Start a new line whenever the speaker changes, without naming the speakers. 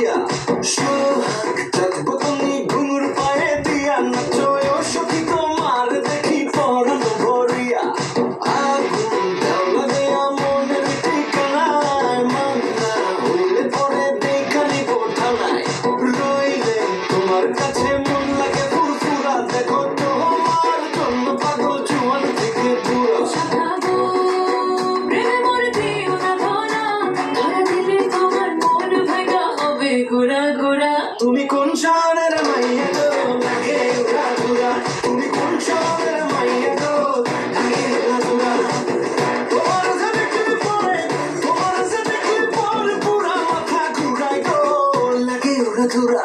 দিয়া সোহাগ থাকবো তুমি ঘুঙুর পায়ে দিয়া নাচো ও সখী তোমার দেখি পরানো ভরিয়া আগুন দেওয়া দেয়া মনের ঠিকানায় মান্না হইলে পরে দেখানি বোঠানায় রইলে তোমার কাছে মন লাগে ফুরফুরা দেখো তোমার জন্য পাগল জুয়ান থেকে বুড়া
ঘুরা ঘুরা
তুমি কোন শহরের মাইয়া গো লাগে উড়া ঘুরা তুমি কোন শহরের মাইয়া গো লাগে উড়া ঘুরা তোমার যে দেখলে পরে পুরা মাথা ঘুরায় গো লাগে উড়া ঘুরা